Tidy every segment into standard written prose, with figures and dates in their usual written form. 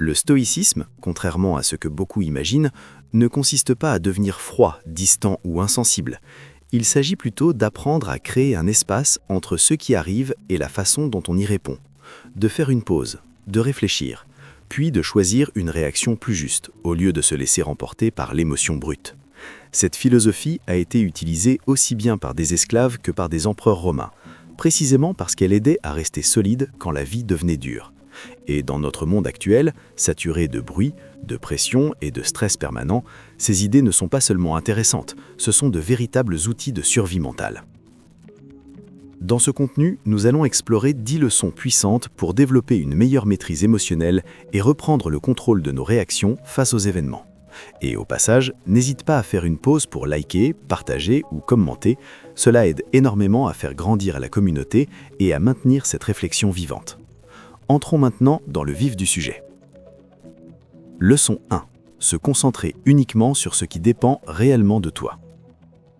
Le stoïcisme, contrairement à ce que beaucoup imaginent, ne consiste pas à devenir froid, distant ou insensible. Il s'agit plutôt d'apprendre à créer un espace entre ce qui arrive et la façon dont on y répond, de faire une pause, de réfléchir, puis de choisir une réaction plus juste, au lieu de se laisser emporter par l'émotion brute. Cette philosophie a été utilisée aussi bien par des esclaves que par des empereurs romains, précisément parce qu'elle aidait à rester solide quand la vie devenait dure. Et dans notre monde actuel, saturé de bruit, de pression et de stress permanent, ces idées ne sont pas seulement intéressantes, ce sont de véritables outils de survie mentale. Dans ce contenu, nous allons explorer 10 leçons puissantes pour développer une meilleure maîtrise émotionnelle et reprendre le contrôle de nos réactions face aux événements. Et au passage, n'hésite pas à faire une pause pour liker, partager ou commenter, cela aide énormément à faire grandir la communauté et à maintenir cette réflexion vivante. Entrons maintenant dans le vif du sujet. Leçon 1. Se concentrer uniquement sur ce qui dépend réellement de toi.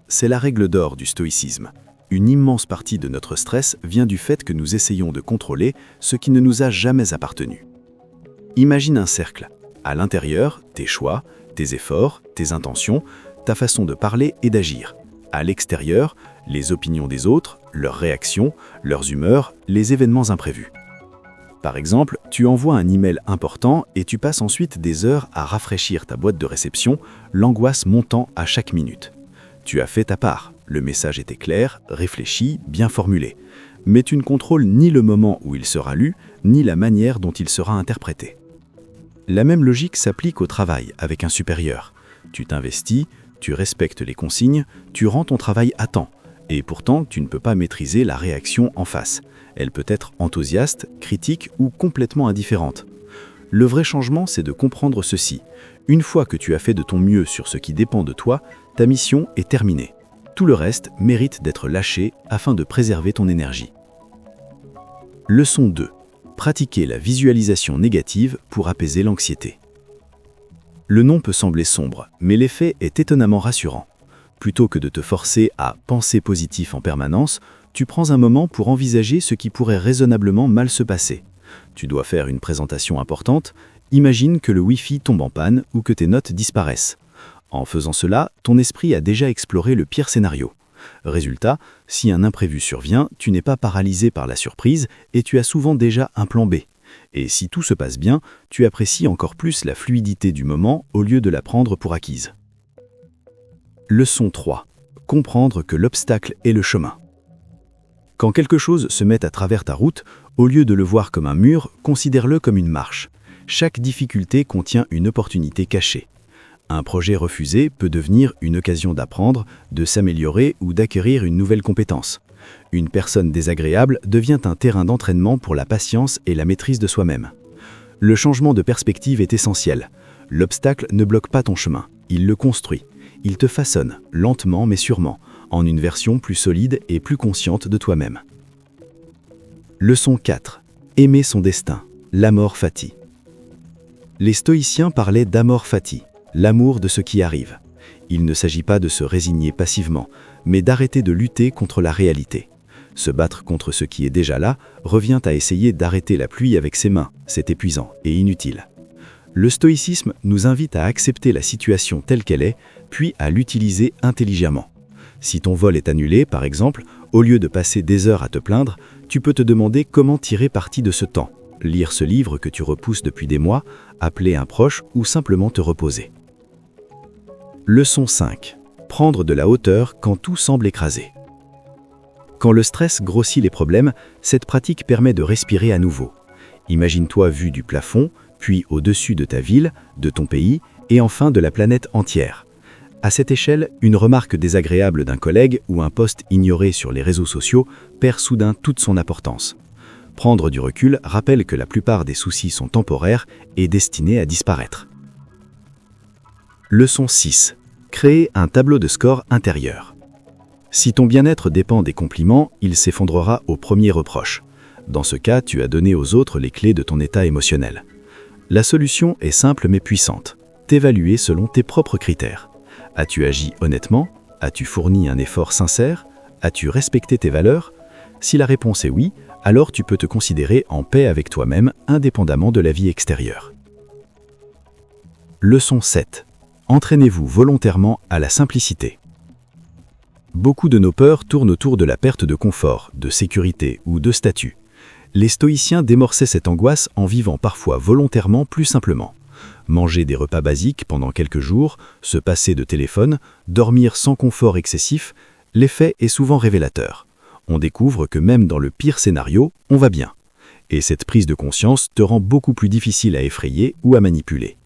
C'est la règle d'or du stoïcisme. Une immense partie de notre stress vient du fait que nous essayons de contrôler ce qui ne nous a jamais appartenu. Imagine un cercle. À l'intérieur, tes choix, tes efforts, tes intentions, ta façon de parler et d'agir. À l'extérieur, les opinions des autres, leurs réactions, leurs humeurs, les événements imprévus. Par exemple, tu envoies un email important et tu passes ensuite des heures à rafraîchir ta boîte de réception, l'angoisse montant à chaque minute. Tu as fait ta part, le message était clair, réfléchi, bien formulé. Mais tu ne contrôles ni le moment où il sera lu, ni la manière dont il sera interprété. La même logique s'applique au travail avec un supérieur. Tu t'investis, tu respectes les consignes, tu rends ton travail à temps. Et pourtant, tu ne peux pas maîtriser la réaction en face. Elle peut être enthousiaste, critique ou complètement indifférente. Le vrai changement, c'est de comprendre ceci. Une fois que tu as fait de ton mieux sur ce qui dépend de toi, ta mission est terminée. Tout le reste mérite d'être lâché afin de préserver ton énergie. Leçon 2. Pratiquer la visualisation négative pour apaiser l'anxiété. Le nom peut sembler sombre, mais l'effet est étonnamment rassurant. Plutôt que de te forcer à penser positif en permanence, tu prends un moment pour envisager ce qui pourrait raisonnablement mal se passer. Tu dois faire une présentation importante, imagine que le Wi-Fi tombe en panne ou que tes notes disparaissent. En faisant cela, ton esprit a déjà exploré le pire scénario. Résultat, si un imprévu survient, tu n'es pas paralysé par la surprise et tu as souvent déjà un plan B. Et si tout se passe bien, tu apprécies encore plus la fluidité du moment au lieu de la prendre pour acquise. Leçon 3. Comprendre que l'obstacle est le chemin. Quand quelque chose se met à travers ta route, au lieu de le voir comme un mur, considère-le comme une marche. Chaque difficulté contient une opportunité cachée. Un projet refusé peut devenir une occasion d'apprendre, de s'améliorer ou d'acquérir une nouvelle compétence. Une personne désagréable devient un terrain d'entraînement pour la patience et la maîtrise de soi-même. Le changement de perspective est essentiel. L'obstacle ne bloque pas ton chemin, il le construit. Il te façonne, lentement mais sûrement, en une version plus solide et plus consciente de toi-même. Leçon 4. Aimer son destin, l'amor fati. Les stoïciens parlaient d'amor fati, l'amour de ce qui arrive. Il ne s'agit pas de se résigner passivement, mais d'arrêter de lutter contre la réalité. Se battre contre ce qui est déjà là revient à essayer d'arrêter la pluie avec ses mains, c'est épuisant et inutile. Le stoïcisme nous invite à accepter la situation telle qu'elle est, puis à l'utiliser intelligemment. Si ton vol est annulé, par exemple, au lieu de passer des heures à te plaindre, tu peux te demander comment tirer parti de ce temps, lire ce livre que tu repousses depuis des mois, appeler un proche ou simplement te reposer. Leçon 5. Prendre de la hauteur quand tout semble écrasé. Quand le stress grossit les problèmes, cette pratique permet de respirer à nouveau. Imagine-toi vu du plafond, puis au-dessus de ta ville, de ton pays, et enfin de la planète entière. À cette échelle, une remarque désagréable d'un collègue ou un post ignoré sur les réseaux sociaux perd soudain toute son importance. Prendre du recul rappelle que la plupart des soucis sont temporaires et destinés à disparaître. Leçon 6. Créer un tableau de score intérieur. Si ton bien-être dépend des compliments, il s'effondrera au premier reproche. Dans ce cas, tu as donné aux autres les clés de ton état émotionnel. La solution est simple mais puissante. T'évaluer selon tes propres critères. As-tu agi honnêtement? As-tu fourni un effort sincère? As-tu respecté tes valeurs? Si la réponse est oui, alors tu peux te considérer en paix avec toi-même, indépendamment de la vie extérieure. Leçon 7. Entraînez-vous volontairement à la simplicité. Beaucoup de nos peurs tournent autour de la perte de confort, de sécurité ou de statut. Les stoïciens démorçaient cette angoisse en vivant parfois volontairement plus simplement. Manger des repas basiques pendant quelques jours, se passer de téléphone, dormir sans confort excessif, l'effet est souvent révélateur. On découvre que même dans le pire scénario, on va bien. Et cette prise de conscience te rend beaucoup plus difficile à effrayer ou à manipuler.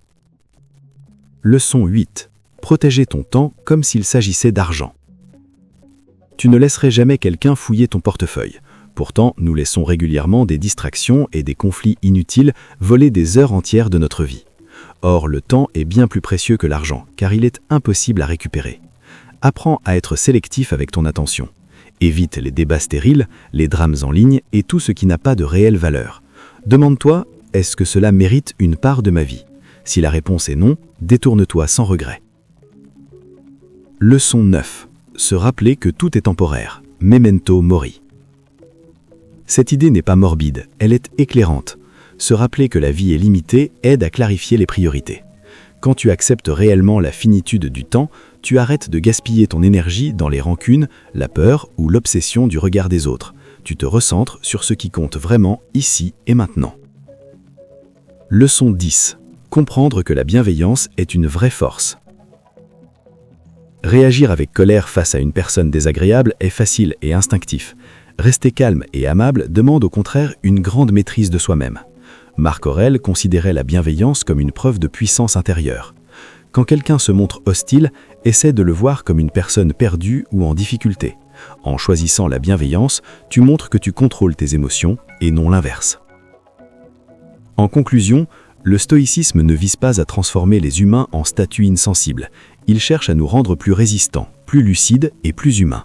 Leçon 8. Protéger ton temps comme s'il s'agissait d'argent. Tu ne laisserais jamais quelqu'un fouiller ton portefeuille. Pourtant, nous laissons régulièrement des distractions et des conflits inutiles voler des heures entières de notre vie. Or, le temps est bien plus précieux que l'argent, car il est impossible à récupérer. Apprends à être sélectif avec ton attention. Évite les débats stériles, les drames en ligne et tout ce qui n'a pas de réelle valeur. Demande-toi, est-ce que cela mérite une part de ma vie ? Si la réponse est non, détourne-toi sans regret. Leçon 9. Se rappeler que tout est temporaire. Memento mori. Cette idée n'est pas morbide, elle est éclairante. Se rappeler que la vie est limitée aide à clarifier les priorités. Quand tu acceptes réellement la finitude du temps, tu arrêtes de gaspiller ton énergie dans les rancunes, la peur ou l'obsession du regard des autres. Tu te recentres sur ce qui compte vraiment ici et maintenant. Leçon 10. Comprendre que la bienveillance est une vraie force. Réagir avec colère face à une personne désagréable est facile et instinctif. Rester calme et amable demande au contraire une grande maîtrise de soi-même. Marc Aurèle considérait la bienveillance comme une preuve de puissance intérieure. Quand quelqu'un se montre hostile, essaie de le voir comme une personne perdue ou en difficulté. En choisissant la bienveillance, tu montres que tu contrôles tes émotions et non l'inverse. En conclusion, le stoïcisme ne vise pas à transformer les humains en statues insensibles. Il cherche à nous rendre plus résistants, plus lucides et plus humains.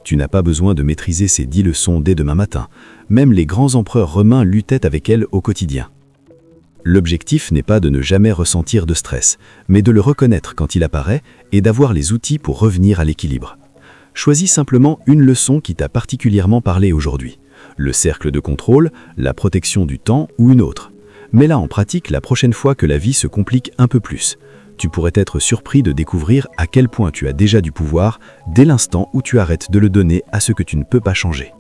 Tu n'as pas besoin de maîtriser ces 10 leçons dès demain matin. Même les grands empereurs romains luttaient avec elles au quotidien. L'objectif n'est pas de ne jamais ressentir de stress, mais de le reconnaître quand il apparaît et d'avoir les outils pour revenir à l'équilibre. Choisis simplement une leçon qui t'a particulièrement parlé aujourd'hui. Le cercle de contrôle, la protection du temps ou une autre. Mets-la en pratique la prochaine fois que la vie se complique un peu plus. Tu pourrais être surpris de découvrir à quel point tu as déjà du pouvoir dès l'instant où tu arrêtes de le donner à ce que tu ne peux pas changer.